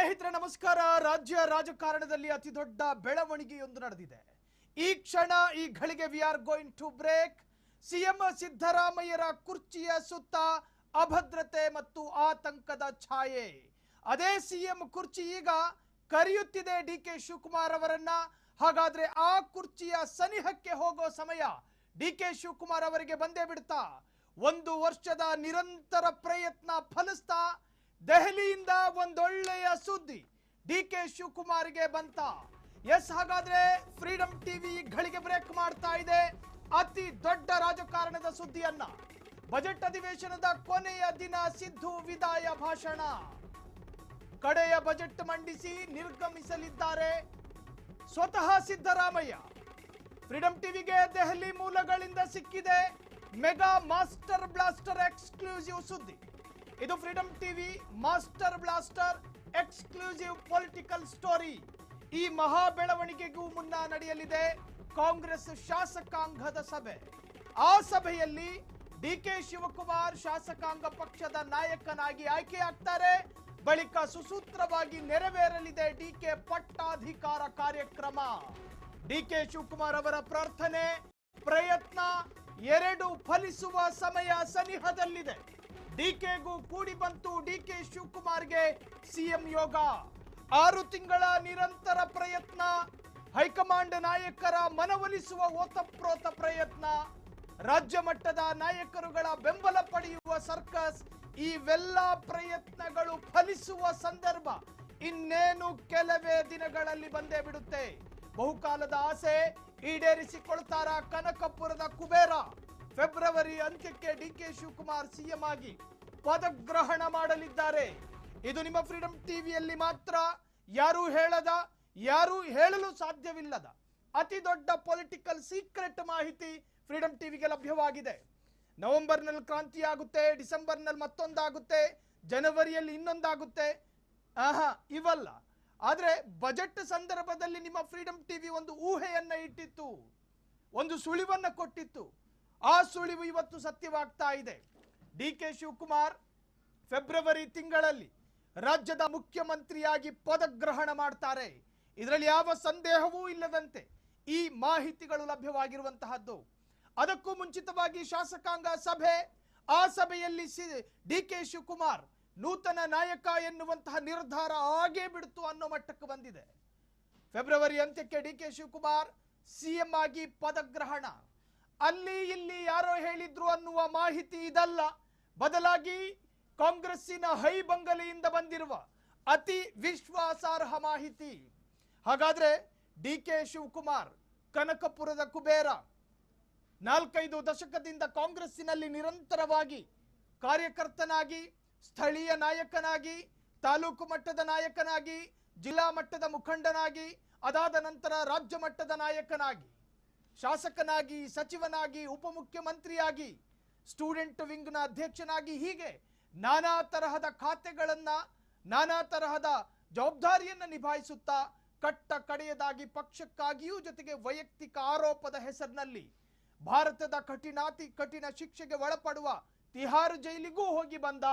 ಸ್ನೇಹಿತರೆ ನಮಸ್ಕಾರ. ರಾಜ್ಯ ರಾಜಕಾರಣದಲ್ಲಿ ಅತಿ ದೊಡ್ಡ ಬೆಳವಣಿಗೆಯೊಂದು ನಡೆದಿದೆ. ಈ ಕ್ಷಣ ಈ ಘಳಿಗೆ we are going to break. CM ಸಿದ್ದರಾಮಯ್ಯರ ಕುರ್ಚಿಯ ಸುತ್ತ ಅಭದ್ರತೆ ಮತ್ತು ಆತಂಕದ ಛಾಯೆ. ಅದೇ ಸಿಎಂ ಕುರ್ಚಿ ಈಗ ಕರೆಯುತ್ತಿದೆ ಡಿಕೆ ಶಿವಕುಮಾರ್ ಅವರನ್ನ. ಹಾಗಾದ್ರೆ ಆ ಕುರ್ಚಿಯ ಸನಿಹಕ್ಕೆ ಹೋಗೋ ಸಮಯ ಡಿಕೆ ಶಿವಕುಮಾರ್ ಅವರಿಗೆ ಬಂದೇ ಬಿಡ್ತಾ? 1 ವರ್ಷದ ನಿರಂತರ ಪ್ರಯತ್ನ ಫಲಿಸ್ತಾ ದೆಹಲಿಯಿಂದ ಒಂದೊಳ್ಳೆಯ ಸುದ್ದಿ ಡಿಕೆ ಶಿವಕುಮಾರ್ಗೆ ಬಂತ? ಎಸ್, ಹಾಗಾದ್ರೆ ಫ್ರೀಡಂ ಟಿವಿ ಘಳಿಗೆ ಬ್ರೇಕ್ ಮಾಡ್ತಾ ಇದೆ ಅತಿ ದೊಡ್ಡ ರಾಜಕಾರಣದ ಸುದ್ದಿಯನ್ನ. ಬಜೆಟ್ ಅಧಿವೇಶನದ ಕೊನೆಯ ದಿನ ಸಿದ್ದು ವಿದಾಯ ಭಾಷಣ. ಕಡೆಯ ಬಜೆಟ್ ಮಂಡಿಸಿ ನಿರ್ಗಮಿಸಲಿದ್ದಾರೆ ಸ್ವತಃ ಸಿದ್ದರಾಮಯ್ಯ. ಫ್ರೀಡಂ ಟಿವಿಗೆ ದೆಹಲಿ ಮೂಲಗಳಿಂದ ಸಿಕ್ಕಿದೆ ಮೆಗಾ ಮಾಸ್ಟರ್ ಬ್ಲಾಸ್ಟರ್ ಎಕ್ಸ್ಕ್ಲೂಸಿವ್ ಸುದ್ದಿ. ಇದು freedom TV master blaster exclusive political story. ಈ ಮಹಾ ಬೆಳವಣಿಗೆಗೂ ಮುನ್ನ ನಡೆಯಲಿದೆ ಕಾಂಗ್ರೆಸ್ ಶಾಸಕಾಂಗದ ಸಭೆ. ಆ ಸಭೆಯಲ್ಲಿ ಡಿಕೆ ಶಿವಕುಮಾರ್ ಶಾಸಕಾಂಗ ಪಕ್ಷದ ನಾಯಕನಾಗಿ ಆಯ್ಕೆಯಾಗ್ತಾರೆ. ಬಳಿಕ ಸುಸೂತ್ರವಾಗಿ ನೆರವೇರಲಿದೆ ಡಿಕೆ ಪಟ್ಟಾಧಿಕಾರ ಕಾರ್ಯಕ್ರಮ. ಡಿಕೆ ಶಿವಕುಮಾರ್ ಅವರ ಪ್ರಾರ್ಥನೆ ಪ್ರಯತ್ನ ಎರಡು ಫಲಿಸುವ ಸಮಯ ಸನಿಹದಲ್ಲಿದೆ. ಡಿಕೆಗೂ ಕೂಡಿ ಬಂತು ಡಿಕೆ ಶಿವಕುಮಾರ್ಗೆ ಸಿಎಂ ಯೋಗ. 6 ತಿಂಗಳ ನಿರಂತರ ಪ್ರಯತ್ನ, ಹೈಕಮಾಂಡ್ ನಾಯಕರ ಮನವೊಲಿಸುವ ಓತಪ್ರೋತ ಪ್ರಯತ್ನ, ರಾಜ್ಯ ಮಟ್ಟದ ನಾಯಕರುಗಳ ಬೆಂಬಲ ಪಡೆಯುವ ಸರ್ಕಸ್, ಇವೆಲ್ಲ ಪ್ರಯತ್ನಗಳು ಫಲಿಸುವ ಸಂದರ್ಭ ಇನ್ನೇನು ಕೆಲವೇ ದಿನಗಳಲ್ಲಿ ಬಂದೇ ಬಿಡುತ್ತೆ. ಬಹುಕಾಲದ ಆಸೆ ಈಡೇರಿಸಿಕೊಳ್ತಾರ ಕನಕಪುರದ ಕುಬೇರ? ಫೆಬ್ರವರಿ ಅಂತ್ಯಕ್ಕೆ ಡಿಕೆ ಶಿವಕುಮಾರ್ ಸಿಎಂ ಆಗಿ ಪದಗ್ರಹಣ ಮಾಡಲಿದ್ದಾರೆ. ಇದು ನಿಮ್ಮ ಫ್ರೀಡಂ ಟಿವಿಯಲ್ಲಿ ಮಾತ್ರ, ಯಾರೂ ಹೇಳಲು ಸಾಧ್ಯವಿಲ್ಲದ ಅತಿ ದೊಡ್ಡ ಪೊಲಿಟಿಕಲ್ ಸೀಕ್ರೆಟ್ ಮಾಹಿತಿ ಫ್ರೀಡಂ ಟಿವಿಗೆ ಲಭ್ಯವಾಗಿದೆ. ನವೆಂಬರ್ನಲ್ಲಿ ಕ್ರಾಂತಿಯಾಗುತ್ತೆ, ಡಿಸೆಂಬರ್ನಲ್ಲಿ ಮತ್ತೊಂದಾಗುತ್ತೆ, ಜನವರಿಯಲ್ಲಿ ಇನ್ನೊಂದಾಗುತ್ತೆ. ಇವಲ್ಲ. ಆದರೆ ಬಜೆಟ್ ಸಂದರ್ಭದಲ್ಲಿ ನಿಮ್ಮ ಫ್ರೀಡಂ ಟಿವಿ ಒಂದು ಊಹೆಯನ್ನ ಇಟ್ಟಿತ್ತು, ಒಂದು ಸುಳಿವನ್ನ ಕೊಟ್ಟಿತ್ತು. ಆ ಸುಳಿವು ಇವತ್ತು ಸತ್ಯವಾಗ್ತಾ ಇದೆ. ಡಿಕೆ ಶಿವಕುಮಾರ್ ಫೆಬ್ರವರಿ ತಿಂಗಳಲ್ಲಿ ರಾಜ್ಯದ ಮುಖ್ಯಮಂತ್ರಿಯಾಗಿ ಪದಗ್ರಹಣ ಮಾಡ್ತಾರೆ. ಇದರಲ್ಲಿ ಯಾವ ಸಂದೇಹವೂ ಇಲ್ಲದಂತೆ ಈ ಮಾಹಿತಿಗಳು ಲಭ್ಯವಾಗಿರುವಂತಹದ್ದು. ಅದಕ್ಕೂ ಮುಂಚಿತವಾಗಿ ಶಾಸಕಾಂಗ ಸಭೆ, ಆ ಸಭೆಯಲ್ಲಿ ಡಿಕೆ ಶಿವಕುಮಾರ್ ನೂತನ ನಾಯಕ ಎನ್ನುವಂತಹ ನಿರ್ಧಾರ ಆಗೇ ಬಿಡ್ತು ಅನ್ನೋ ಮಟ್ಟಕ್ಕೆ ಬಂದಿದೆ. ಫೆಬ್ರವರಿ ಅಂತ್ಯಕ್ಕೆ ಡಿಕೆ ಶಿವಕುಮಾರ್ ಸಿಎಂ ಆಗಿ ಪದಗ್ರಹಣ. ಅಲ್ಲಿ ಇಲ್ಲಿ ಯಾರೋ ಹೇಳಿದ್ರು ಅನ್ನುವ ಮಾಹಿತಿ ಇದಲ್ಲ. ಬದಲಾಗಿ ಕಾಂಗ್ರೆಸ್ಸಿನ ಹೈ ಬಂಗಲೆಯಿಂದ ಬಂದಿರುವ ಅತಿ ವಿಶ್ವಾಸಾರ್ಹ ಮಾಹಿತಿ. ಹಾಗಾದ್ರೆ ಡಿಕೆ ಶಿವಕುಮಾರ್ ಕನಕಪುರದ ಕುಬೇರ, 4-5 ದಶಕದಿಂದ ಕಾಂಗ್ರೆಸ್ಸಿನಲ್ಲಿ ನಿರಂತರವಾಗಿ ಕಾರ್ಯಕರ್ತನಾಗಿ, ಸ್ಥಳೀಯ ನಾಯಕನಾಗಿ, ತಾಲೂಕು ಮಟ್ಟದ ನಾಯಕನಾಗಿ, ಜಿಲ್ಲಾ ಮಟ್ಟದ ಮುಖಂಡನಾಗಿ, ಅದಾದ ನಂತರ ರಾಜ್ಯ ಮಟ್ಟದ ನಾಯಕನಾಗಿ, ಶಾಸಕನಾಗಿ, ಸಚಿವನಾಗಿ, ಉಪಮುಖ್ಯಮಂತ್ರಿಯಾಗಿ, ಸ್ಟೂಡೆಂಟ್ ವಿಂಗ್ನ ಅಧ್ಯಕ್ಷನಾಗಿ, ಹೀಗೆ ನಾನಾ ತರಹದ ಖಾತೆಗಳನ್ನ, ನಾನಾ ತರಹದ ಜವಾಬ್ದಾರಿಯನ್ನು ನಿಭಾಯಿಸುತ್ತಾ ಕಟ್ಟ ಕಡೆಯದಾಗಿ ಪಕ್ಷಕ್ಕಾಗಿಯೂ ಜೊತೆಗೆ ವೈಯಕ್ತಿಕ ಆರೋಪದ ಹೆಸರಿನಲ್ಲಿ ಭಾರತದ ಕಠಿಣ ಶಿಕ್ಷೆಗೆ ಒಳಪಡುವ ತಿಹಾರ್ ಜೈಲಿಗೂ ಹೋಗಿ ಬಂದ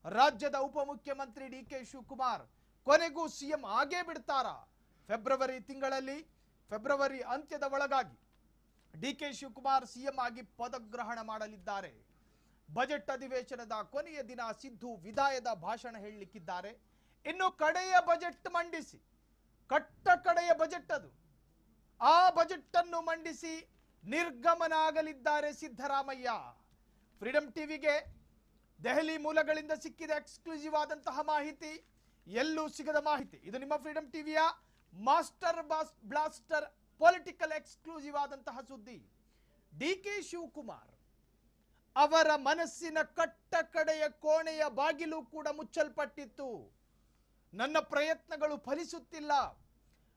ರಾಜ್ಯದ ಉಪಮುಖ್ಯಮಂತ್ರಿ ಡಿಕೆ ಶಿವಕುಮಾರ್ ಕೊನೆಗೂ ಸಿಎಂ ಆಗೇ ಬಿಡ್ತಾರ? ಫೆಬ್ರವರಿ ತಿಂಗಳಲ್ಲಿ, ಫೆಬ್ರವರಿ ಅಂತ್ಯದ ಒಳಗಾಗಿ ಡಿಕೆ ಶಿವಕುಮಾರ್ ಸಿಎಂ ಆಗಿ ಪದಗ್ರಹಣ ಮಾಡಲಿದ್ದಾರೆ. ಬಜೆಟ್ ಅಧಿವೇಶನದ ಕೊನೆಯ ದಿನ ಸಿದ್ದು ವಿದಾಯದ ಭಾಷಣ ಹೇಳಲಿಕ್ಕಿದ್ದಾರೆ. ಇನ್ನು ಕಡೆಯ ಬಜೆಟ್ ಮಂಡಿಸಿ, ಕಡೆಯ ಬಜೆಟ್ ಅದು, ಆ ಬಜೆಟ್ ಅನ್ನು ಮಂಡಿಸಿ ನಿರ್ಗಮನ ಆಗಲಿದ್ದಾರೆ ಸಿದ್ದರಾಮಯ್ಯ. ಫ್ರೀಡಂ ಟಿವಿಗೆ ದೆಹಲಿ ಮೂಲಗಳಿಂದ ಸಿಕ್ಕಿದ ಎಕ್ಸ್ಕ್ಲೂಸಿವ್ ಆದಂತಹ ಮಾಹಿತಿ, ಎಲ್ಲೂ ಸಿಗದ ಮಾಹಿತಿ. ಇದು ನಿಮ್ಮ ಫ್ರೀಡಂ ಟಿವಿಯ ಮಾಸ್ಟರ್ ಬ್ಲಾಸ್ಟರ್ ಪೊಲಿಟಿಕಲ್ ಎಕ್ಸ್ಕ್ಲೂಸಿವ್ ಆದಂತಹ ಸುದ್ದಿ. ಡಿಕೆ ಶಿವಕುಮಾರ್ ಅವರ ಮನಸ್ಸಿನ ಕಡೆಯ ಕೋಣೆಯ ಬಾಗಿಲು ಕೂಡ ಮುಚ್ಚಲ್ಪಟ್ಟಿತ್ತು. ನನ್ನ ಪ್ರಯತ್ನಗಳು ಫಲಿಸುತ್ತಿಲ್ಲ,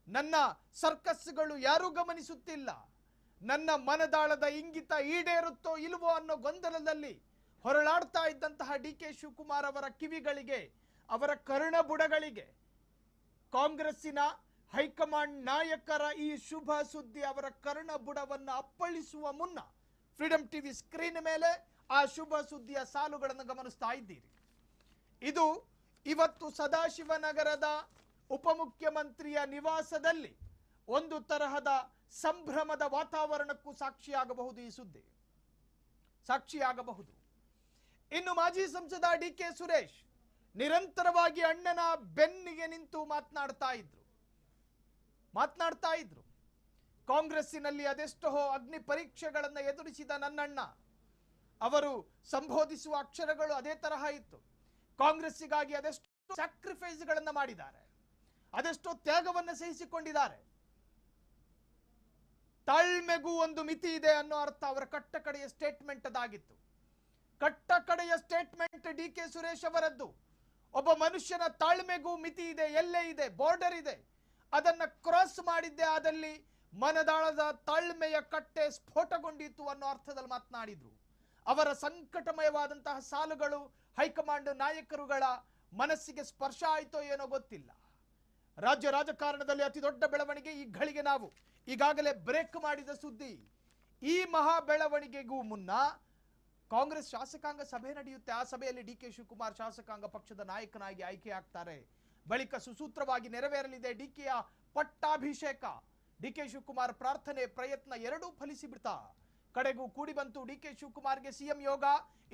ನನ್ನ ಸರ್ಕಸ್ಗಳು ಯಾರೂ ಗಮನಿಸುತ್ತಿಲ್ಲ, ನನ್ನ ಮನದಾಳದ ಇಂಗಿತ ಈಡೇರುತ್ತೋ ಇಲ್ವೋ ಅನ್ನೋ ಗೊಂದಲದಲ್ಲಿ ಹೊರಳಾಡ್ತಾ ಇದ್ದಂತಹ ಡಿಕೆ ಶಿವಕುಮಾರ್ ಅವರ ಕಿವಿಗಳಿಗೆ, ಅವರ ಕರ್ಣಬುಡಗಳಿಗೆ ಕಾಂಗ್ರೆಸ್ಸಿನ ಹೈಕಮಾಂಡ್ ನಾಯಕರ ಈ ಶುಭ ಸುದ್ದಿ ಅವರ ಕರ್ಣಬುಡವನ್ನು ಅಪ್ಪಳಿಸುವ ಮುನ್ನ ಫ್ರೀಡಂ ಟಿವಿ ಸ್ಕ್ರೀನ್ ಮೇಲೆ ಆ ಶುಭ ಸುದ್ದಿಯ ಸಾಲುಗಳನ್ನು ಗಮನಿಸ್ತಾ ಇದ್ದೀರಿ. ಇದು ಇವತ್ತು ಸದಾಶಿವನಗರದ ಉಪಮುಖ್ಯಮಂತ್ರಿಯ ನಿವಾಸದಲ್ಲಿ ಒಂದು ತರಹದ ಸಂಭ್ರಮದ ವಾತಾವರಣಕ್ಕೂ ಸಾಕ್ಷಿಯಾಗಬಹುದು ಈ ಸುದ್ದಿ, ಸಾಕ್ಷಿಯಾಗಬಹುದು. ಇನ್ನು ಮಾಜಿ ಸಂಸದ ಡಿಕೆ ಸುರೇಶ್ ನಿರಂತರವಾಗಿ ಅಣ್ಣನ ಬೆನ್ನಿಗೆ ನಿಂತು ಮಾತನಾಡ್ತಾ ಇದ್ರು. ಕಾಂಗ್ರೆಸ್ಸಿನಲ್ಲಿ ಅದೆಷ್ಟೋ ಅಗ್ನಿ ಪರೀಕ್ಷೆಗಳನ್ನು ಎದುರಿಸಿದ ನನ್ನಣ್ಣ, ಅವರು ಸಂಬೋಧಿಸುವ ಅಕ್ಷರಗಳು ಅದೇ ತರಹ ಇತ್ತು. ಕಾಂಗ್ರೆಸ್ಸಿಗಾಗಿ ಅದೆಷ್ಟೋ ಸ್ಯಾಕ್ರಿಫೈಸ್ಗಳನ್ನು ಮಾಡಿದ್ದಾರೆ, ಅದೆಷ್ಟೋ ತ್ಯಾಗವನ್ನು ಸಹಿಸಿಕೊಂಡಿದ್ದಾರೆ. ತಾಳ್ಮೆಗೂ ಒಂದು ಮಿತಿ ಇದೆ ಅನ್ನೋ ಅರ್ಥ ಅವರ ಕಟ್ಟಕಡೆಯ ಸ್ಟೇಟ್ಮೆಂಟ್ ಅದಾಗಿತ್ತು. ಕಟ್ಟಕಡೆಯ ಸ್ಟೇಟ್ಮೆಂಟ್ ಡಿ ಕೆ ಸುರೇಶ್ ಅವರದ್ದು. ಒಬ್ಬ ಮನುಷ್ಯನ ತಾಳ್ಮೆಗೂ ಮಿತಿ ಇದೆ, ಎಲ್ಲೇ ಇದೆ, ಬಾರ್ಡರ್ ಇದೆ. ಅದನ್ನ ಕ್ರಾಸ್ ಮಾಡಿದ್ದೆ ಆದಲ್ಲಿ ಮನದಾಳದ ತಾಳ್ಮೆಯ ಕಟ್ಟೆ ಸ್ಫೋಟಗೊಂಡಿತ್ತು ಅನ್ನೋ ಅರ್ಥದಲ್ಲಿ ಮಾತನಾಡಿದ್ರು. ಅವರ ಸಂಕಟಮಯವಾದಂತಹ ಸಾಲುಗಳು ಹೈಕಮಾಂಡ್ ನಾಯಕರುಗಳ ಮನಸ್ಸಿಗೆ ಸ್ಪರ್ಶ ಆಯಿತೋ ಏನೋ ಗೊತ್ತಿಲ್ಲ. ರಾಜ್ಯ ರಾಜಕಾರಣದಲ್ಲಿ ಅತಿ ದೊಡ್ಡ ಬೆಳವಣಿಗೆ ಈ ಘಳಿಗೆ ನಾವು ಈಗಾಗಲೇ ಬ್ರೇಕ್ ಮಾಡಿದ ಸುದ್ದಿ. ಈ ಮಹಾ ಬೆಳವಣಿಗೆಗೂ ಮುನ್ನ ಕಾಂಗ್ರೆಸ್ ಶಾಸಕಾಂಗ ಸಭೆ ನಡೆಯುತ್ತೆ. ಆ ಸಭೆಯಲ್ಲಿ ಡಿ ಕೆ ಶಿವಕುಮಾರ್ ಶಾಸಕಾಂಗ ಪಕ್ಷದ ನಾಯಕನಾಗಿ ಆಯ್ಕೆ ಆಗ್ತಾರೆ. ಬಳಿಕ ಸುಸೂತ್ರವಾಗಿ ನೆರವೇರಲಿದೆ ಡಿಕೆಯ ಪಟ್ಟಾಭಿಷೇಕ. ಡಿ ಕೆ ಶಿವಕುಮಾರ್ ಪ್ರಾರ್ಥನೆ ಪ್ರಯತ್ನ ಎರಡೂ ಫಲಿಸಿ ಬಿಡ್ತಾ ಕಡೆಗೂ ಕೂಡಿ ಬಂತು ಡಿ ಕೆ ಶಿವಕುಮಾರ್ಗೆ ಸಿಎಂ ಯೋಗ.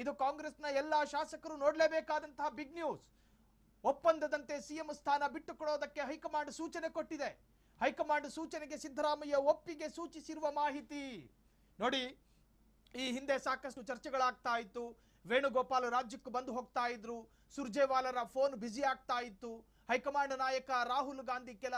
ಇದು ಕಾಂಗ್ರೆಸ್ನ ಎಲ್ಲಾ ಶಾಸಕರು ನೋಡಲೇಬೇಕಾದಂತಹ ಬಿಗ್ ನ್ಯೂಸ್. ಒಪ್ಪಂದದಂತೆ ಸಿಎಂ ಸ್ಥಾನ ಬಿಟ್ಟುಕೊಡೋದಕ್ಕೆ ಹೈಕಮಾಂಡ್ ಸೂಚನೆ ಕೊಟ್ಟಿದೆ. ಹೈಕಮಾಂಡ್ ಸೂಚನೆಗೆ ಸಿದ್ದರಾಮಯ್ಯ ಒಪ್ಪಿಗೆ ಸೂಚಿಸಿರುವ ಮಾಹಿತಿ ನೋಡಿ. ಈ ಹಿಂದೆ ಸಾಕಷ್ಟು ಚರ್ಚೆಗಳಾಗ್ತಾ ಇತ್ತು. ವೇಣುಗೋಪಾಲ್ ರಾಜ್ಯಕ್ಕೆ ಬಂದು ಹೋಗ್ತಾ ಇದ್ರು, ಸುರ್ಜೇವಾಲರ ಫೋನ್ ಬ್ಯುಸಿ ಆಗ್ತಾ ಇತ್ತು. ಹೈಕಮಾಂಡ್ ನಾಯಕ ರಾಹುಲ್ ಗಾಂಧಿ ಕೆಲ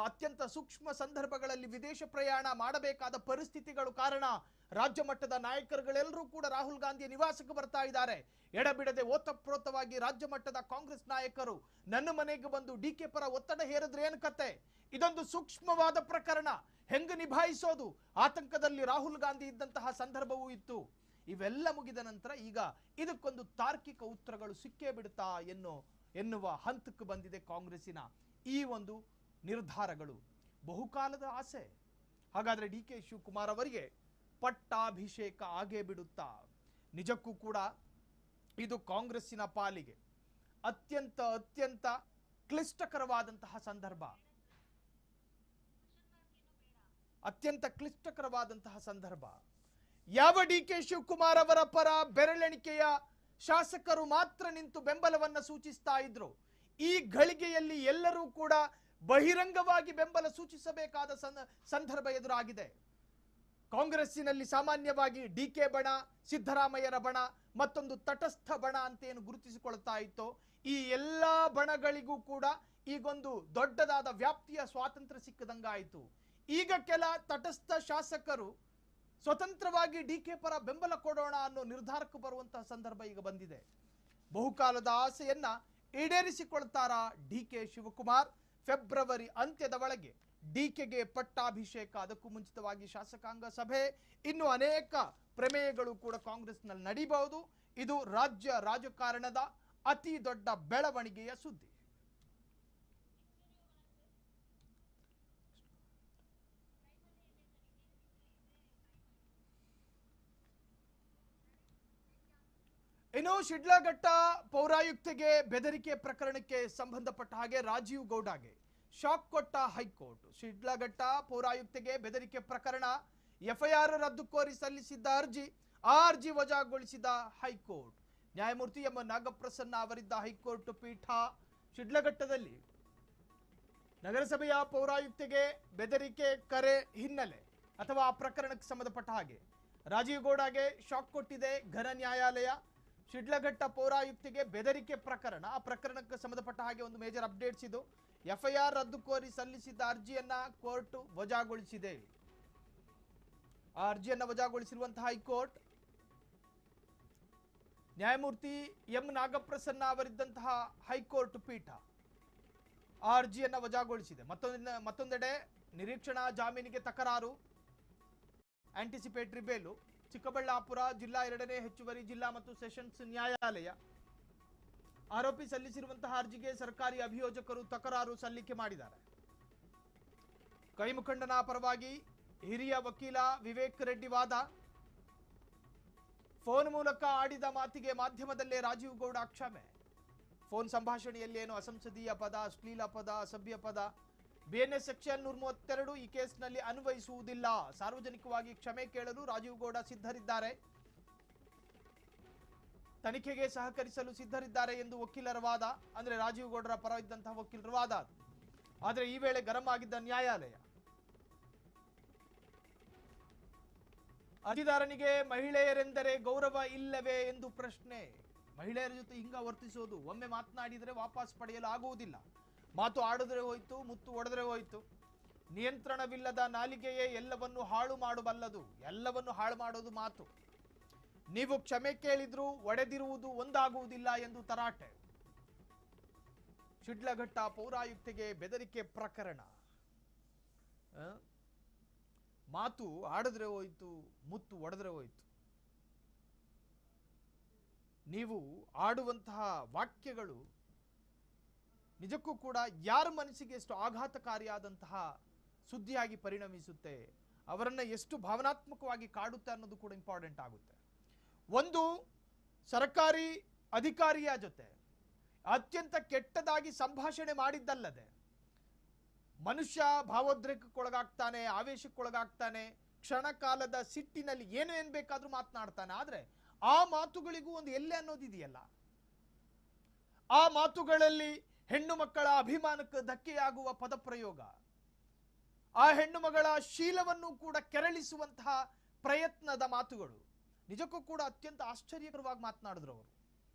ಅತ್ಯಂತ ಸೂಕ್ಷ್ಮ ಸಂದರ್ಭಗಳಲ್ಲಿ ವಿದೇಶ ಪ್ರಯಾಣ ಮಾಡಬೇಕಾದ ಪರಿಸ್ಥಿತಿಗಳು ಕಾರಣ ರಾಜ್ಯ ಮಟ್ಟದ ನಾಯಕರುಗಳೆಲ್ಲರೂ ಕೂಡ ರಾಹುಲ್ ಗಾಂಧಿಯ ನಿವಾಸಕ್ಕೆ ಬರ್ತಾ ಇದ್ದಾರೆ. ಎಡಬಿಡದೆ ಓತಪ್ರೋತವಾಗಿ ರಾಜ್ಯ ಮಟ್ಟದ ಕಾಂಗ್ರೆಸ್ ನಾಯಕರು ನನ್ನ ಮನೆಗೆ ಬಂದು ಡಿಕೆ ಪರ ಒತ್ತಡ ಹೇರಿದ್ರೆ ಏನು ಕತೆ? ಇದೊಂದು ಸೂಕ್ಷ್ಮವಾದ ಪ್ರಕರಣ, ಹೆಂಗ ನಿಭಾಯಿಸೋದು? ಆತಂಕದಲ್ಲಿ ರಾಹುಲ್ ಗಾಂಧಿ ಇದ್ದಂತಹ ಸಂದರ್ಭವೂ ಇತ್ತು. ಇವೆಲ್ಲ ಮುಗಿದ ನಂತರ ಈಗ ಇದಕ್ಕೊಂದು ತಾರ್ಕಿಕ ಉತ್ತರಗಳು ಸಿಕ್ಕೇ ಬಿಡುತ್ತಾ ಎನ್ನುವ ಹಂತಕ್ಕೆ ಬಂದಿದೆ ಕಾಂಗ್ರೆಸ್ಸಿನ ಈ ಒಂದು ನಿರ್ಧಾರಗಳು. ಬಹುಕಾಲದ ಆಸೆ. ಹಾಗಾದ್ರೆ ಡಿ ಕೆ ಶಿವಕುಮಾರ್ ಅವರಿಗೆ ಪಟ್ಟಾಭಿಷೇಕ ಆಗೇ ಬಿಡುತ್ತಾ? ನಿಜಕ್ಕೂ ಕೂಡ ಇದು ಕಾಂಗ್ರೆಸ್ಸಿನ ಪಾಲಿಗೆ ಅತ್ಯಂತ ಕ್ಲಿಷ್ಟಕರವಾದಂತಹ ಸಂದರ್ಭ. ಅತ್ಯಂತ ಕ್ಲಿಷ್ಟಕರವಾದಂತಹ ಸಂದರ್ಭ. ಯಾವ ಡಿ ಕೆ ಶಿವಕುಮಾರ್ ಅವರ ಪರ ಬೆರಳೆಣಿಕೆಯ ಶಾಸಕರು ಮಾತ್ರ ನಿಂತು ಬೆಂಬಲವನ್ನು ಸೂಚಿಸ್ತಾ ಇದ್ರು, ಈ ಘಳಿಗೆಯಲ್ಲಿ ಎಲ್ಲರೂ ಕೂಡ ಬಹಿರಂಗವಾಗಿ ಬೆಂಬಲ ಸೂಚಿಸಬೇಕಾದ ಸಂದರ್ಭ ಎದುರಾಗಿದೆ. ಕಾಂಗ್ರೆಸ್ಸಿನಲ್ಲಿ ಸಾಮಾನ್ಯವಾಗಿ ಡಿಕೆ ಬಣ, ಸಿದ್ದರಾಮಯ್ಯರ ಬಣ, ಮತ್ತೊಂದು ತಟಸ್ಥ ಬಣ ಅಂತ ಏನು ಗುರುತಿಸಿಕೊಳ್ತಾ ಇತ್ತೋ, ಈ ಎಲ್ಲಾ ಬಣಗಳಿಗೂ ಕೂಡ ಈಗೊಂದು ದೊಡ್ಡದಾದ ವ್ಯಾಪ್ತಿಯ ಸ್ವಾತಂತ್ರ್ಯ ಸಿಕ್ಕದಂಗಾಯಿತು. ಈಗ ಕೆಲ ತಟಸ್ಥ ಶಾಸಕರು ಸ್ವತಂತ್ರವಾಗಿ ಡಿಕೆ ಪರ ಬೆಂಬಲ ಕೊಡೋಣ ಅನ್ನೋ ನಿರ್ಧಾರಕ್ಕೆ ಬರುವಂತಹ ಸಂದರ್ಭ ಈಗ ಬಂದಿದೆ. ಬಹುಕಾಲದ ಆಸೆಯನ್ನ ಈಡೇರಿಸಿಕೊಳ್ತಾರಾ ಡಿ ಕೆ ಶಿವಕುಮಾರ್? ಫೆಬ್ರವರಿ ಅಂತ್ಯದ ಒಳಗೆ ಡಿಕೆಗೆ ಪಟ್ಟಾಭಿಷೇಕ, ಅದಕ್ಕೂ ಮುಂಚಿತವಾಗಿ ಶಾಸಕಾಂಗ ಸಭೆ, ಇನ್ನು ಅನೇಕ ಪ್ರಮೇಯಗಳು ಕೂಡ ಕಾಂಗ್ರೆಸ್ನಲ್ಲಿ ನಡೀಬಹುದು. ಇದು ರಾಜ್ಯ ರಾಜಕಾರಣದ ಅತಿ ದೊಡ್ಡ ಬೆಳವಣಿಗೆಯ ಸುದ್ದಿ. ಇನ್ನು ಶಿಡ್ಲಘಟ್ಟ ಪೌರಾಯುಕ್ತೆಗೆ ಬೆದರಿಕೆ ಪ್ರಕರಣಕ್ಕೆ ಸಂಬಂಧಪಟ್ಟ ಹಾಗೆ ರಾಜೀವ್ ಗೌಡಗೆ ಶಾಕ್ ಕೊಟ್ಟ ಹೈಕೋರ್ಟ್. ಶಿಡ್ಲಘಟ್ಟ ಪೌರಾಯುಕ್ತೆಗೆ ಬೆದರಿಕೆ ಪ್ರಕರಣ, ಎಫ್ಐಆರ್ ರದ್ದು ಕೋರಿ ಸಲ್ಲಿಸಿದ್ದ ಅರ್ಜಿ, ಆ ಅರ್ಜಿ ವಜಾಗೊಳಿಸಿದ ಹೈಕೋರ್ಟ್. ನ್ಯಾಯಮೂರ್ತಿ ಎಂ ನಾಗಪ್ರಸನ್ನ ಅವರಿದ್ದ ಹೈಕೋರ್ಟ್ ಪೀಠ ಶಿಡ್ಲಘಟ್ಟದಲ್ಲಿ ನಗರಸಭೆಯ ಪೌರಾಯುಕ್ತೆಗೆ ಬೆದರಿಕೆ ಕರೆ ಹಿನ್ನೆಲೆ ಅಥವಾ ಆ ಪ್ರಕರಣಕ್ಕೆ ಸಂಬಂಧಪಟ್ಟ ಹಾಗೆ ರಾಜೀವ್ ಗೌಡಗೆ ಶಾಕ್ ಕೊಟ್ಟಿದೆ ಘನ ನ್ಯಾಯಾಲಯ. ಶಿಡ್ಲಘಟ್ಟ ಪೌರಾಯುಕ್ತಿಗೆ ಬೆದರಿಕೆ ಪ್ರಕರಣ, ಆ ಪ್ರಕರಣಕ್ಕೆ ಸಂಬಂಧಪಟ್ಟ ಹಾಗೆ ಒಂದು ಮೇಜರ್ ಅಪ್ಡೇಟ್ಸ್ ಇದು. ಎಫ್ಐಆರ್ ರದ್ದು ಕೋರಿ ಸಲ್ಲಿಸಿದ್ದ ಅರ್ಜಿಯನ್ನ ಕೋರ್ಟ್ ವಜಾಗೊಳಿಸಿದೆ. ಆ ಅರ್ಜಿಯನ್ನು ವಜಾಗೊಳಿಸಿರುವಂತಹ ಹೈಕೋರ್ಟ್ ನ್ಯಾಯಮೂರ್ತಿ ಎಂ ನಾಗಪ್ರಸನ್ನ ಅವರಿದ್ದಂತಹ ಹೈಕೋರ್ಟ್ ಪೀಠ ಆ ಅರ್ಜಿಯನ್ನು ವಜಾಗೊಳಿಸಿದೆ. ಮತ್ತೊಂದೆಡೆ ನಿರೀಕ್ಷಣಾ ಜಾಮೀನಿಗೆ ತಕರಾರು, ಆಂಟಿಸಿಪೇಟರಿ ಬೇಲು. ಚಿಕ್ಕಬಳ್ಳಾಪುರ ಜಿಲ್ಲಾ 2ನೇ ಹೆಚ್ಚುವರಿ ಜಿಲ್ಲಾ ಮತ್ತು ಸೆಷನ್ಸ್ ನ್ಯಾಯಾಲಯ ಆರೋಪಿ ಸಲ್ಲಿಸಿರುವಂತಹ ಅರ್ಜಿಗೆ ಸರ್ಕಾರಿ ಅಭಿಯೋಜಕರು ತಕರಾರು ಸಲ್ಲಿಕೆ ಮಾಡಿದ್ದಾರೆ. ಕೈ ಮುಖಂಡನ ಪರವಾಗಿ ಹಿರಿಯ ವಕೀಲ ವಿವೇಕ್ ರೆಡ್ಡಿ ವಾದ, ಫೋನ್ ಮೂಲಕ ಆಡಿದ ಮಾತಿಗೆ ಮಾಧ್ಯಮದಲ್ಲೇ ರಾಜೀವ್ ಗೌಡ ಕ್ಷಮೆ. ಫೋನ್ ಸಂಭಾಷಣೆಯಲ್ಲಿ ಏನು ಅಸಂಸದೀಯ ಪದ, ಅಶ್ಲೀಲ ಪದ, ಅಸಭ್ಯ ಪದ BNS ಸೆಕ್ಷನ್ 132 ಈ ಕೇಸ್ನಲ್ಲಿ ಅನ್ವಯಿಸುವುದಿಲ್ಲ. ಸಾರ್ವಜನಿಕವಾಗಿ ಕ್ಷಮೆ ಕೇಳಲು ರಾಜೀವ್ ಗೌಡ ಸಿದ್ಧರಿದ್ದಾರೆ, ತನಿಖೆಗೆ ಸಹಕರಿಸಲು ಸಿದ್ಧರಿದ್ದಾರೆ ಎಂದು ವಕೀಲರ ವಾದ. ಅಂದ್ರೆ ರಾಜೀವ್ ಗೌಡರ ಪರ ಇದ್ದಂತಹ ವಕೀಲರ ವಾದ. ಆದರೆ ಈ ವೇಳೆ ಗರಂ ಆಗಿದ್ದ ನ್ಯಾಯಾಲಯ. ಅರ್ಜಿದಾರನಿಗೆ ಮಹಿಳೆಯರೆಂದರೆ ಗೌರವ ಇಲ್ಲವೇ ಎಂದು ಪ್ರಶ್ನೆ. ಮಹಿಳೆಯರ ಜೊತೆ ಹಿಂಗ ವರ್ತಿಸೋದು, ಒಮ್ಮೆ ಮಾತನಾಡಿದರೆ ವಾಪಸ್ ಪಡೆಯಲು ಆಗುವುದಿಲ್ಲ. ಮಾತು ಆಡಿದ್ರೆ ಹೋಯ್ತು, ಮುತ್ತು ಒಡೆದ್ರೆ ಹೋಯ್ತು. ನಿಯಂತ್ರಣವಿಲ್ಲದ ನಾಲಿಗೆಯೇ ಎಲ್ಲವನ್ನು ಹಾಳು ಮಾಡಬಲ್ಲದು. ಎಲ್ಲವನ್ನು ಹಾಳು ಮಾಡೋದು ಮಾತು. ನೀವು ಕ್ಷಮೆ ಕೇಳಿದ್ರೂ ಒಡೆದಿರುವುದು ಒಂದಾಗುವುದಿಲ್ಲ ಎಂದು ತರಾಟೆ. ಶಿಡ್ಲಘಟ್ಟ ಪೌರಾಯುಕ್ತೆಗೆ ಬೆದರಿಕೆ ಪ್ರಕರಣ. ಮಾತು ಆಡಿದ್ರೆ ಹೋಯ್ತು, ಮುತ್ತು ಒಡೆದ್ರೆ ಹೋಯ್ತು. ನೀವು ಆಡುವಂತಹ ವಾಕ್ಯಗಳು ನಿಜಕ್ಕೂ ಕೂಡ ಯಾರ ಮನಸ್ಸಿಗೆ ಎಷ್ಟು ಆಘಾತಕಾರಿಯಾದಂತಹ ಸುದ್ದಿಯಾಗಿ ಪರಿಣಮಿಸುತ್ತೆ, ಅವರನ್ನ ಎಷ್ಟು ಭಾವನಾತ್ಮಕವಾಗಿ ಕಾಡುತ್ತೆ ಅನ್ನೋದು ಕೂಡ ಇಂಪಾರ್ಟೆಂಟ್ ಆಗುತ್ತೆ. ಒಂದು ಸರ್ಕಾರಿ ಅಧಿಕಾರಿಯ ಜೊತೆ ಅತ್ಯಂತ ಕೆಟ್ಟದಾಗಿ ಸಂಭಾಷಣೆ ಮಾಡಿದ್ದಲ್ಲದೆ ಮನುಷ್ಯ ಭಾವೋದ್ರೇಕಕ್ಕೊಳಗಾಗ್ತಾನೆ, ಆವೇಶಕ್ಕೊಳಗಾಗ್ತಾನೆ, ಕ್ಷಣಕಾಲದ ಸಿಟ್ಟಿನಲ್ಲಿ ಏನೇನು ಬೇಕಾದ್ರೂ ಮಾತನಾಡ್ತಾನೆ. ಆದ್ರೆ ಆ ಮಾತುಗಳಿಗೂ ಒಂದು ಎಲ್ಲೆ ಅನ್ನೋದಿದೆಯಲ್ಲ. ಆ ಮಾತುಗಳಲ್ಲಿ ಹೆಣ್ಣು ಮಕ್ಕಳ ಅಭಿಮಾನಕ್ಕೆ ಧಕ್ಕೆಯಾಗುವ ಪದಪ್ರಯೋಗ, ಆ ಹೆಣ್ಣು ಮಗಳ ಶೀಲವನ್ನು ಕೂಡ ಕೆರಳಿಸುವಂತಹ ಪ್ರಯತ್ನದ ಮಾತುಗಳು ನಿಜಕ್ಕೂ ಕೂಡ ಅತ್ಯಂತ ಆಶ್ಚರ್ಯಕರವಾಗಿ ಮಾತನಾಡಿದ್ರು ಅವರು.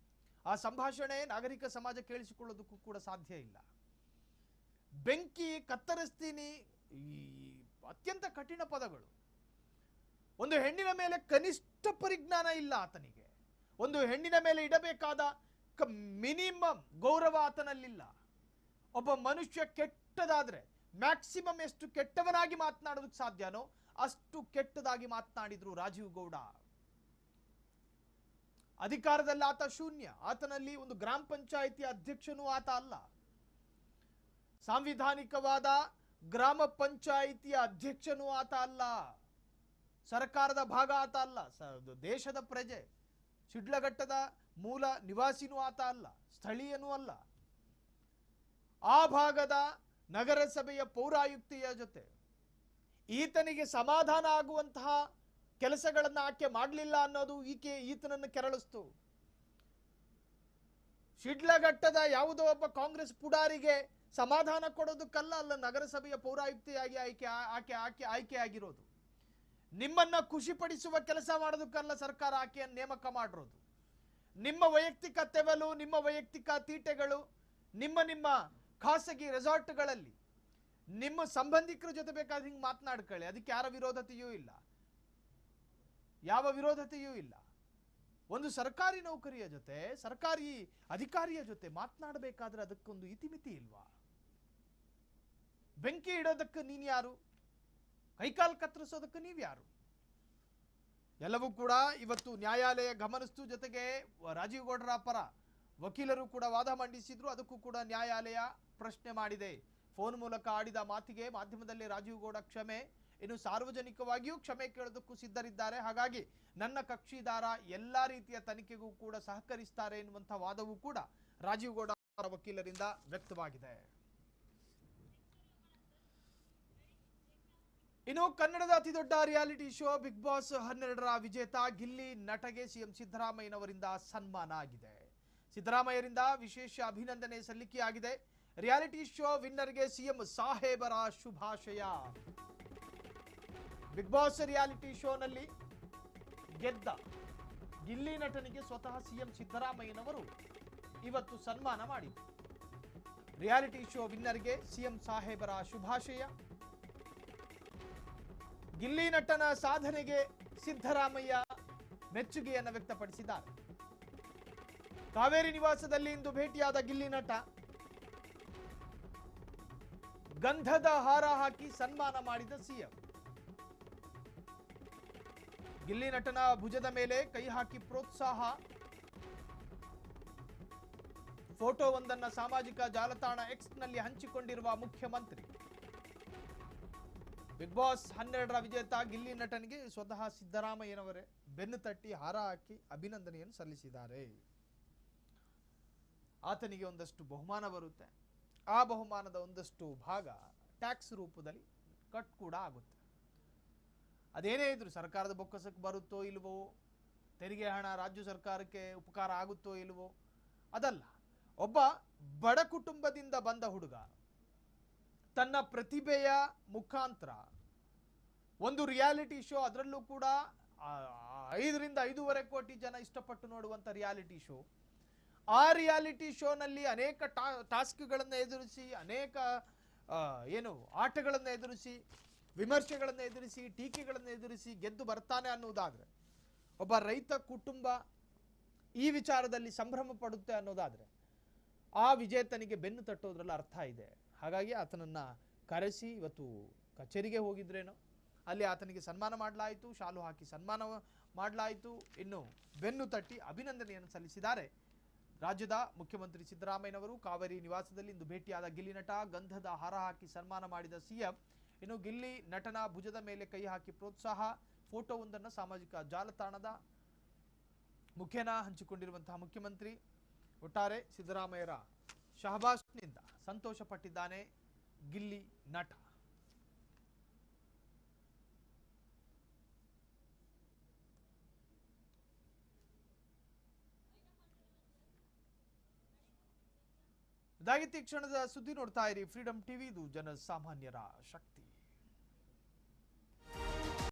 ಆ ಸಂಭಾಷಣೆ ನಾಗರಿಕ ಸಮಾಜ ಕೇಳಿಸಿಕೊಳ್ಳೋದಕ್ಕೂ ಕೂಡ ಸಾಧ್ಯ ಇಲ್ಲ. ಬೆಂಕಿ ಕತ್ತರಿಸ್ತೀನಿ, ಈ ಅತ್ಯಂತ ಕಠಿಣ ಪದಗಳು. ಒಂದು ಹೆಣ್ಣಿನ ಮೇಲೆ ಕನಿಷ್ಠ ಪರಿಜ್ಞಾನ ಇಲ್ಲ ಆತನಿಗೆ. ಒಂದು ಹೆಣ್ಣಿನ ಮೇಲೆ ಇಡಬೇಕಾದ ಮಿನಿಮಮ್ ಗೌರವ ಆತನಲ್ಲಿಲ್ಲ. ಒಬ್ಬ ಮನುಷ್ಯ ಕೆಟ್ಟದಾದ್ರೆ ಮ್ಯಾಕ್ಸಿಮಮ್ ಎಷ್ಟು ಕೆಟ್ಟವನಾಗಿ ಮಾತನಾಡೋದಕ್ಕೆ ಸಾಧ್ಯನೋ ಅಷ್ಟು ಕೆಟ್ಟದಾಗಿ ಮಾತನಾಡಿದ್ರು ರಾಜೀವ್ ಗೌಡ. ಅಧಿಕಾರದಲ್ಲಿ ಆತ ಶೂನ್ಯ. ಆತನಲ್ಲಿ ಒಂದು ಗ್ರಾಮ ಪಂಚಾಯಿತಿ ಅಧ್ಯಕ್ಷನೂ ಆತ ಅಲ್ಲ. ಸಾಂವಿಧಾನಿಕವಾದ ಗ್ರಾಮ ಪಂಚಾಯಿತಿಯ ಅಧ್ಯಕ್ಷನೂ ಆತ ಅಲ್ಲ. ಸರ್ಕಾರದ ಭಾಗ ಆತ ಅಲ್ಲ. ದೇಶದ ಪ್ರಜೆ, ಶಿಡ್ಲಘಟ್ಟದ ಮೂಲ ನಿವಾಸಿನೂ ಆತ ಅಲ್ಲ, ಸ್ಥಳೀಯನೂ ಅಲ್ಲ. ಆ ಭಾಗದ ನಗರಸಭೆಯ ಪೌರಾಯುಕ್ತೆಯ ಜೊತೆ ಈತನಿಗೆ ಸಮಾಧಾನ ಆಗುವಂತಹ ಕೆಲಸಗಳನ್ನು ಆಕೆ ಮಾಡಲಿಲ್ಲ ಅನ್ನೋದು ಈತನನ್ನು ಕೆರಳಿಸ್ತು. ಶಿಡ್ಲಘಟ್ಟದ ಯಾವುದೋ ಒಬ್ಬ ಕಾಂಗ್ರೆಸ್ ಪುಡಾರಿಗೆ ಸಮಾಧಾನ ಕೊಡೋದಕ್ಕಲ್ಲ ಅಲ್ಲ ನಗರಸಭೆಯ ಪೌರಾಯುಕ್ತೆಯಾಗಿ ಆಯ್ಕೆ ಆಗಿರೋದು. ನಿಮ್ಮನ್ನ ಖುಷಿಪಡಿಸುವ ಕೆಲಸ ಮಾಡೋದಕ್ಕಲ್ಲ ಸರ್ಕಾರ ಆಕೆಯನ್ನು ನೇಮಕ ಮಾಡಿರೋದು. ನಿಮ್ಮ ವೈಯಕ್ತಿಕ ತೆವಲು, ನಿಮ್ಮ ವೈಯಕ್ತಿಕ ತೀಟೆಗಳು, ನಿಮ್ಮ ಖಾಸಗಿ ರೆಸಾರ್ಟ್ಗಳಲ್ಲಿ ನಿಮ್ಮ ಸಂಬಂಧಿಕರ ಜೊತೆ ಬೇಕಾದ್ರೆ ಹಿಂಗೆ ಮಾತನಾಡ್ಕೊಳ್ಳಿ, ಅದಕ್ಕೆ ಯಾರ ವಿರೋಧತೆಯೂ ಇಲ್ಲ, ಯಾವ ವಿರೋಧತೆಯೂ ಇಲ್ಲ. ಒಂದು ಸರ್ಕಾರಿ ನೌಕರಿಯ ಜೊತೆ, ಸರ್ಕಾರಿ ಅಧಿಕಾರಿಯ ಜೊತೆ ಮಾತನಾಡಬೇಕಾದ್ರೆ ಅದಕ್ಕೊಂದು ಇತಿಮಿತಿ ಇಲ್ವಾ? ಬೆಂಕಿ ಇಡೋದಕ್ಕೆ ನೀನು ಯಾರು? ಕೈಕಾಲು ಕತ್ತರಿಸೋದಕ್ಕೆ ನೀವು ಯಾರು? ಎಲ್ಲವೂ ಕೂಡ ಇವತ್ತು ನ್ಯಾಯಾಲಯ ಗಮನಿಸಿತು. ಜೊತೆಗೆ ರಾಜೀವ್ ಗೌಡರ ಪರ ವಕೀಲರು ಕೂಡ ವಾದ ಮಂಡಿಸಿದ್ರು. ಅದಕ್ಕೂ ಕೂಡ ನ್ಯಾಯಾಲಯ ಪ್ರಶ್ನೆ ಮಾಡಿದೆ. ಫೋನ್ ಮೂಲಕ ಆಡಿದ ಮಾತಿಗೆ ಮಾಧ್ಯಮದಲ್ಲಿ ರಾಜೀವ್ ಗೌಡ ಕ್ಷಮೆ, ಇನ್ನು ಸಾರ್ವಜನಿಕವಾಗಿಯೂ ಕ್ಷಮೆ ಕೇಳೋದಕ್ಕೂ ಸಿದ್ಧರಿದ್ದಾರೆ. ಹಾಗಾಗಿ ನನ್ನ ಕಕ್ಷಿದಾರ ಎಲ್ಲಾ ರೀತಿಯ ತನಿಖೆಗೂ ಕೂಡ ಸಹಕರಿಸ್ತಾರೆ ಎನ್ನುವಂಥ ವಾದವೂ ಕೂಡ ರಾಜೀವ್ ಗೌಡ ವಕೀಲರಿಂದ ವ್ಯಕ್ತವಾಗಿದೆ. ಇನ್ನು ಕನ್ನಡದ ಅತಿ ದೊಡ್ಡ ರಿಯಾಲಿಟಿ ಶೋ ಬಿಗ್ ಬಾಸ್ 12ರ ವಿಜೇತ ಗಿಲ್ಲಿ ನಟಗೆ ಸಿಎಂ ಸಿದ್ದರಾಮಯ್ಯನವರಿಂದ ಸನ್ಮಾನ ಆಗಿದೆ. ಸಿದ್ದರಾಮಯ್ಯರಿಂದ ವಿಶೇಷ ಅಭಿನಂದನೆ ಸಲ್ಲಿಕೆಯಾಗಿದೆ. ರಿಯಾಲಿಟಿ ಶೋ ವಿನ್ನರ್ಗೆ ಸಿಎಂ ಸಾಹೇಬರ ಶುಭಾಶಯ. ಬಿಗ್ ಬಾಸ್ ರಿಯಾಲಿಟಿ ಶೋನಲ್ಲಿ ಗೆದ್ದ ಗಿಲ್ಲಿ ನಟನಿಗೆ ಸ್ವತಃ ಸಿಎಂ ಸಿದ್ದರಾಮಯ್ಯನವರು ಇವತ್ತು ಸನ್ಮಾನ ಮಾಡಿದರು. ರಿಯಾಲಿಟಿ ಶೋ ವಿನ್ನರ್ಗೆ ಸಿಎಂ ಸಾಹೇಬರ ಶುಭಾಶಯ. ಗಿಲ್ಲಿ ನಟನ ಸಾಧನೆಗೆ ಸಿದ್ದರಾಮಯ್ಯ ಮೆಚ್ಚುಗೆಯನ್ನು ವ್ಯಕ್ತಪಡಿಸಿದ್ದಾರೆ. ಕಾವೇರಿ ನಿವಾಸದಲ್ಲಿ ಇಂದು ಭೇಟಿಯಾದ ಗಿಲ್ಲಿ ನಟ ಗಂಧದ ಹಾರ ಹಾಕಿ ಸನ್ಮಾನ ಮಾಡಿದ ಸಿಎಂ. ಗಿಲ್ಲಿ ನಟನ ಭುಜದ ಮೇಲೆ ಕೈ ಹಾಕಿ ಪ್ರೋತ್ಸಾಹ. ಫೋಟೋವೊಂದನ್ನು ಸಾಮಾಜಿಕ ಜಾಲತಾಣ ಎಕ್ಸ್ನಲ್ಲಿ ಹಂಚಿಕೊಂಡಿರುವ ಮುಖ್ಯಮಂತ್ರಿ. ಬಿಗ್ ಬಾಸ್ 12ರ ವಿಜೇತ ಗಿಲ್ಲಿ ನಟನಿಗೆ ಸ್ವತಃ ಸಿದ್ದರಾಮಯ್ಯನವರೇ ಬೆನ್ನು ತಟ್ಟಿ ಹಾರ ಹಾಕಿ ಅಭಿನಂದನೆಯನ್ನು ಸಲ್ಲಿಸಿದ್ದಾರೆ. ಆತನಿಗೆ ಒಂದಷ್ಟು ಬಹುಮಾನ ಬರುತ್ತೆ. ಆ ಬಹುಮಾನದ ಒಂದಷ್ಟು ಭಾಗ ಟ್ಯಾಕ್ಸ್ ರೂಪದಲ್ಲಿ ಕಟ್ ಕೂಡ ಆಗುತ್ತೆ. ಅದೇನೇ ಇದ್ರು ಸರ್ಕಾರದ ಬೊಕ್ಕಸಕ್ಕೆ ಬರುತ್ತೋ ಇಲ್ವೋ, ತೆರಿಗೆ ಹಣ ರಾಜ್ಯ ಸರ್ಕಾರಕ್ಕೆ ಉಪಕಾರ ಆಗುತ್ತೋ ಇಲ್ವೋ ಅದಲ್ಲ. ಒಬ್ಬ ಬಡ ಕುಟುಂಬದಿಂದ ಬಂದ ಹುಡುಗ ತನ್ನ ಪ್ರತಿಭೆಯ ಮುಖಾಂತರ ಒಂದು ರಿಯಾಲಿಟಿ ಶೋ, ಅದರಲ್ಲೂ ಕೂಡ 5 ರಿಂದ 5.5 ಕೋಟಿ ಜನ ಇಷ್ಟಪಟ್ಟು ನೋಡುವಂಥ ರಿಯಾಲಿಟಿ ಶೋ, ಆ ರಿಯಾಲಿಟಿ ಶೋನಲ್ಲಿ ಅನೇಕ ಟಾಸ್ಕ್ಗಳನ್ನು ಎದುರಿಸಿ, ಅನೇಕ ಆಟಗಳನ್ನು ಎದುರಿಸಿ, ವಿಮರ್ಶೆಗಳನ್ನು ಎದುರಿಸಿ, ಟೀಕೆಗಳನ್ನು ಎದುರಿಸಿ ಗೆದ್ದು ಬರ್ತಾನೆ ಅನ್ನೋದಾದರೆ, ಒಬ್ಬ ರೈತ ಕುಟುಂಬ ಈ ವಿಚಾರದಲ್ಲಿ ಸಂಭ್ರಮ ಪಡುತ್ತೆ ಅನ್ನೋದಾದರೆ, ಆ ವಿಜೇತನಿಗೆ ಬೆನ್ನು ತಟ್ಟೋದ್ರಲ್ಲಿ ಅರ್ಥ ಇದೆ. ಹಾಗಾಗಿ ಆತನನ್ನು ಕರೆಸಿ ಇವತ್ತು ಕಚೇರಿಗೆ ಹೋಗಿದ್ರೇನೋ, ಅಲ್ಲಿ ಆತನಿಗೆ ಸನ್ಮಾನ ಮಾಡಲಾಯಿತು, ಶಾಲು ಹಾಕಿ ಸನ್ಮಾನ ಮಾಡಲಾಯಿತು. ಇನ್ನು ಬೆನ್ನು ತಟ್ಟಿ ಅಭಿನಂದನೆಯನ್ನು ಸಲ್ಲಿಸಿದ್ದಾರೆ ರಾಜ್ಯದ ಮುಖ್ಯಮಂತ್ರಿ ಸಿದ್ದರಾಮಯ್ಯನವರು. ಕಾವೇರಿ ನಿವಾಸದಲ್ಲಿ ಇಂದು ಭೇಟಿಯಾದ ಗಿಲ್ಲಿ ನಟ, ಗಂಧದ ಹಾರ ಹಾಕಿ ಸನ್ಮಾನ ಮಾಡಿದ ಸಿಎಂ. ಇನ್ನು ಗಿಲ್ಲಿ ನಟನ ಭುಜದ ಮೇಲೆ ಕೈ ಹಾಕಿ ಪ್ರೋತ್ಸಾಹ, ಫೋಟೋವೊಂದನ್ನು ಸಾಮಾಜಿಕ ಜಾಲತಾಣದ ಮುಖೇನ ಹಂಚಿಕೊಂಡಿರುವಂತಹ ಮುಖ್ಯಮಂತ್ರಿ. ಒಟ್ಟಾರೆ ಸಿದ್ದರಾಮಯ್ಯರ ಶಹಬಾಸ್ನಿಂದ ಸಂತೋಷ ಪಟ್ಟಿದ್ದಾನೆ ಗಿಲ್ಲಿ ನಟ. ಇದಾಗಿತ್ತು ಈ ಕ್ಷಣದ ಸುದ್ದಿ. ನೋಡ್ತಾ ಇರಿ ಫ್ರೀಡಂ ಟಿವಿ, ಇದು ಜನಸಾಮಾನ್ಯರ ಶಕ್ತಿ.